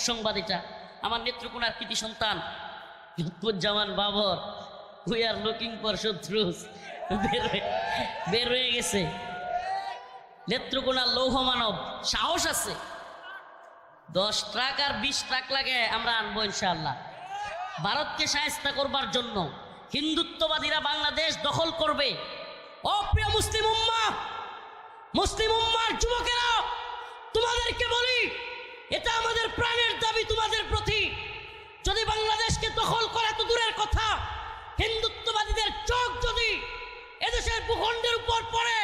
দুঃসংবাদ এটা। আমার নেত্রকোনার কৃতি সন্তান Lutfozzaman Babar, we are looking for শত্রুস, বের হয়ে গেছে। নেত্রকোনার লৌহ মানব, সাহস আছে, 10 ট্রাক আর 20 ট্রাক লাগে আমরা আনবো ইনশাআল্লাহ। ভারতকে শায়েস্তা করবার জন্য হিন্দুত্ববাদীরা বাংলাদেশ দখল করবে। অপ্রিয় মুসলিম উম্মাহ, মুসলিম উম্মার যুবকেরা, তোমাদেরকে বলি, এটা আমাদের প্রাণের দাবি তোমাদের প্রতি। যদি বাংলাদেশকে দখল করা তো দূরের কথা, হিন্দুত্ববাদীদের চোখ যদি এদেশের ভূখণ্ডের উপর পড়ে,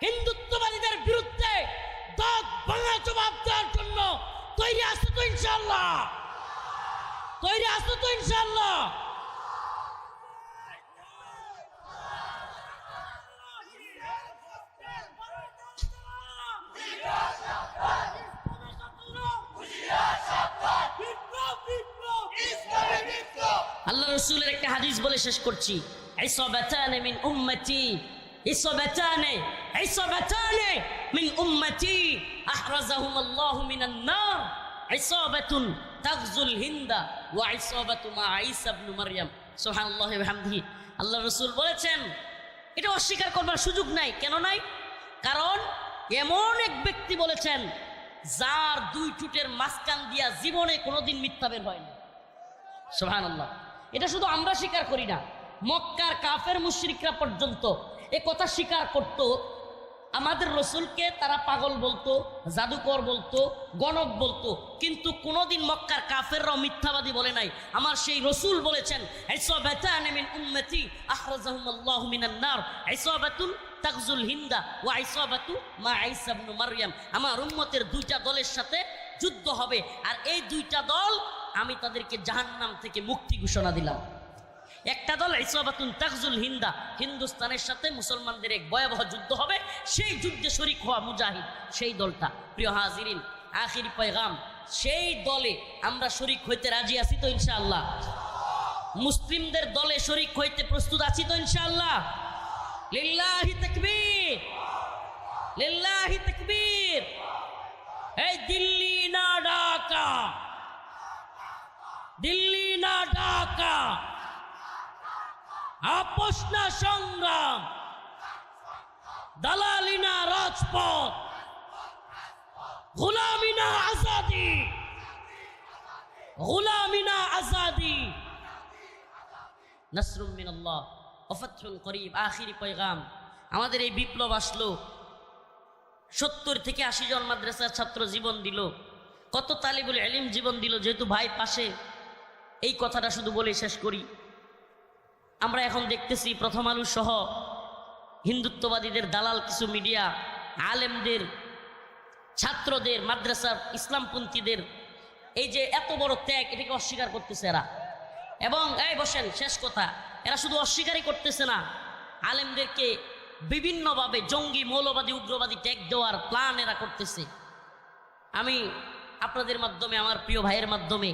হিন্দুত্ববাদীদের বিরুদ্ধে দাঁত ভাঙা জবাব দেওয়ার জন্য তৈরি আছো তো ইনশাআল্লাহ? তৈরি আছো তো ইনশাআল্লাহ? আল্লাহ রাসূলের একটা হাদিস বলে শেষ করছি। ইসাবাতানে মিন উম্মতি, ইসাবাতানে মিন উম্মতি আহরাজাহুম আল্লাহু মিনান নার, ইসাবাতুন তাগজুল হিন্দা ওয়া ইসাবাতু মা ঈসা ইবনে মারইয়াম। সুবহানাল্লাহি ওয়া বিহামদিহি। আল্লাহ রাসূল বলেছেন, এটা অস্বীকার করবার সুযোগ নাই। কেন নাই? কারণ এমন এক ব্যক্তি বলেছেন যার 2 ঠোঁটের মাঝখান দিয়া জীবনে কোনোদিন মিথ্যা বের হয়নি। সুবহানাল্লাহ। এটা শুধু আমরা স্বীকার করি না, মক্কার কাফের মুশরিকরা পর্যন্ত এ কথা স্বীকার করত। আমাদের রসুলকে তারা পাগল বলতো, জাদুকর বলতো, গণক বলতো, কিন্তু কোনোদিন মক্কার কাফেররাও মিথ্যাবাদী বলে নাই। আমার সেই রসুল বলেছেন, ইসাবাতানে মিন উম্মতি আখরাজাহুম আল্লাহু মিনান নার, ইসাবাতুন তাগজুল হিন্দা ওয়া ইসাবাতু মা ঈসা ইবনে মারইয়াম। আমার উম্মতের 2টা দলের সাথে যুদ্ধ হবে, আর এই 2টা দল আমি তাদেরকে জাহান্নাম থেকে মুক্তি ঘোষণা দিলাম। একটা দল ইসাবাতুন তাগজুল হিন্দা, হিন্দুস্তানের সাথে মুসলমানদের এক ভয়াবহ যুদ্ধ হবে, সেই যুদ্ধে শরীক হওয়া মুজাহিদ, সেই দলটা। প্রিয় হাজিরিন, আখির পয়গাম, সেই দলে আমরা শরীক হইতে রাজি আছি তো ইনশাআল্লাহ? মুসলিমদের দলে শরীক হইতে প্রস্তুত আছি তো ইনশাআল্লাহ? লিল্লাহি তাকবীর, লিল্লাহি তাকবীর। এই দিল্লি না ঢাকা, দিল্লি না ঢাকা, আপোষ না সংগ্রাম, দালালি না রাজপথ, গোলামি না আজাদি, গোলামি না আজাদি। নাসরুম মিনাল্লাহ ওয়া ফাতহুন করিব। আখিরি পয়গাম, আমাদের এই বিপ্লব আসলো, 70 থেকে 80 জন মাদ্রাসার ছাত্র জীবন দিল, কত তালিবুল ইলম জীবন দিল। যেহেতু ভাই পাশে, এই কথাটা শুধু বলে শেষ করি। আমরা এখন দেখতেছি প্রথম আলো সহ হিন্দুত্ববাদীদের দালাল কিছু মিডিয়া, আলেমদের, ছাত্রদের, মাদ্রাসার ইসলামপন্থীদের এই যে এত বড় ত্যাগ, এটাকে অস্বীকার করতেছে এরা। এবং এই বসেন, শেষ কথা, এরা শুধু অস্বীকারই করতেছে না, আলেমদেরকে বিভিন্নভাবে জঙ্গি, মৌলবাদী, উগ্রবাদী ট্যাগ দেওয়ার প্ল্যান এরা করতেছে। আমি আপনাদের মাধ্যমে, আমার প্রিয় ভাইয়ের মাধ্যমে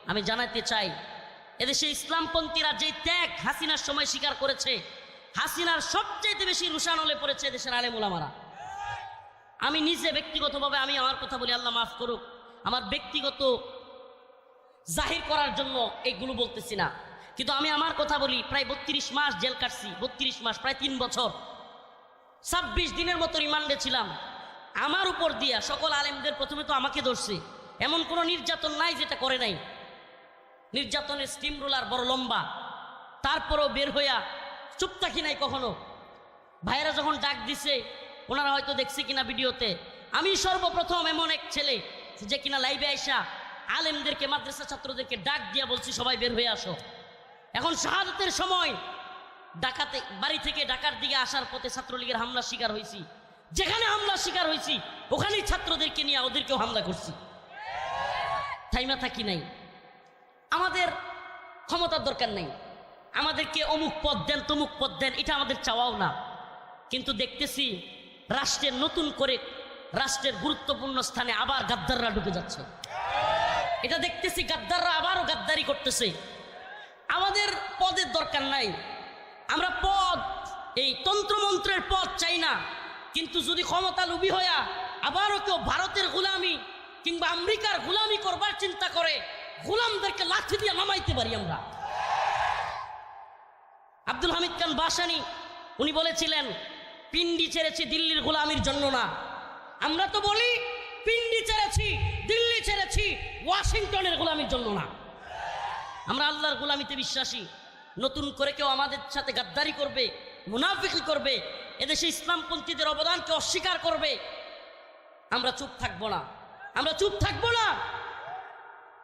আমি জানাতে চাই, এদেশে ইসলামপন্থীরা যে ত্যাগ হাসিনার সময় স্বীকার করেছে, হাসিনার সবচেয়ে বেশি রুশানলে পড়েছে দেশের আলেম ওলামারা। আমি নিজে ব্যক্তিগতভাবে, আমি আমার কথা বলি, আল্লাহ মাফ করুক, আমার ব্যক্তিগত জাহির করার জন্য এইগুলো বলতেছি না, কিন্তু আমি আমার কথা বলি। প্রায় 32 মাস জেল কাটছি, 32 মাস, প্রায় 3 বছর, 26 দিনের মতো রিমান্ডে ছিলাম। আমার উপর দিয়া সকল আলেমদের প্রথমে তো আমাকে ধরছে। এমন কোনো নির্যাতন নাই যেটা করে নাই। নির্যাতনের স্টিম রোলার বড় লম্বা, তারপরও বের হইয়া চুপ থাকি নাই কখনো। ভাইয়েরা যখন ডাক দিছে, ওনারা হয়তো দেখছে কিনা ভিডিওতে, আমি সর্বপ্রথম এমন এক ছেলে যে কিনা লাইভে আইসা আলেমদেরকে, মাদ্রাসা ছাত্রদেরকে ডাক দিয়া বলছি, সবাই বের হয়ে আসো। এখন শাহাদাতের সময় ডাকাতে বাড়ি থেকে ঢাকার দিকে আসার পথে ছাত্রলীগের হামলার শিকার হয়েছি। যেখানে হামলার শিকার হয়েছি ওখানেই ছাত্রদেরকে নিয়ে ওদেরকেও হামলা করছি, থাইমা থাকি নাই। আমাদের ক্ষমতার দরকার নেই, আমাদেরকে অমুক পদ দেন, তমুক পদ দেন, এটা আমাদের চাওয়াও না। কিন্তু দেখতেছি রাষ্ট্রের নতুন করে, রাষ্ট্রের গুরুত্বপূর্ণ স্থানে আবার গাদ্দাররা ঢুকে যাচ্ছে। এটা দেখতেছি গাদ্দাররা আবারও গাদ্দারি করতেছে। আমাদের পদের দরকার নাই, আমরা পদ, এই তন্ত্রমন্ত্রের পদ চাই না। কিন্তু যদি ক্ষমতা লোভী হইয়া আবারও কেউ ভারতের গোলামি, কিংবা আমেরিকার গোলামি করবার চিন্তা করে গোলামদেরকে লাঠি দিয়ে নামাইতে পারি আমরা। আব্দুল হামিদ খান বাসানি উনি বলেছিলেন, পিন্ডি ছেড়েছি দিল্লির গোলামির জন্য না। আমরা তো বলি পিন্ডি ছেড়েছি, দিল্লি ছেড়েছি, ওয়াশিংটনের গোলামির জন্য না। আমরা আল্লাহর গোলামিতে বিশ্বাসী। নতুন করে কেউ আমাদের সাথে গাদ্দারি করবে, মুনাফিকি করবে, এদেশে ইসলামপন্থীদের অবদানকে অস্বীকার করবে, আমরা চুপ থাকবো না, আমরা চুপ থাকবো না।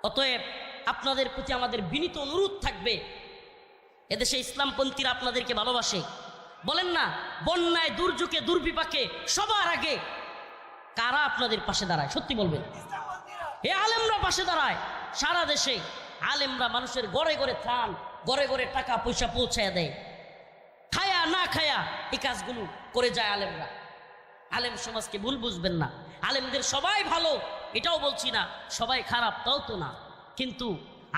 অতএব আপনাদের প্রতি আমাদের বিনীত অনুরোধ থাকবে, এদেশে ইসলামপন্থীরা আপনাদেরকে ভালোবাসে। বলেন না, বন্যায়, দুর্যোগে, দুর্বিপাকে সবার আগে কারা আপনাদের পাশে দাঁড়ায়? সত্যি বলবেন। এ আলেমরা পাশে দাঁড়ায়। সারা দেশে আলেমরা মানুষের ঘরে ঘরে ত্রাণ, ঘরে ঘরে টাকা পয়সা পৌঁছায় দেয়। খায়া না খায়া এই কাজগুলো করে যায় আলেমরা। আলেম সমাজকে ভুল বুঝবেন না। আলেমদের সবাই ভালো এটাও বলছি না, সবাই খারাপ তাও তো না, কিন্তু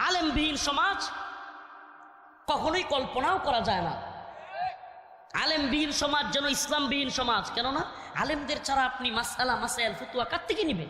আলেমবিহীন সমাজ কখনোই কল্পনাও করা যায় না। আলেমবিহীন সমাজ যেন ইসলামবিহীন সমাজ। কেননা আলেমদের ছাড়া আপনি মাসালা মাসাইল ফতুয়া কার থেকে নেবেন?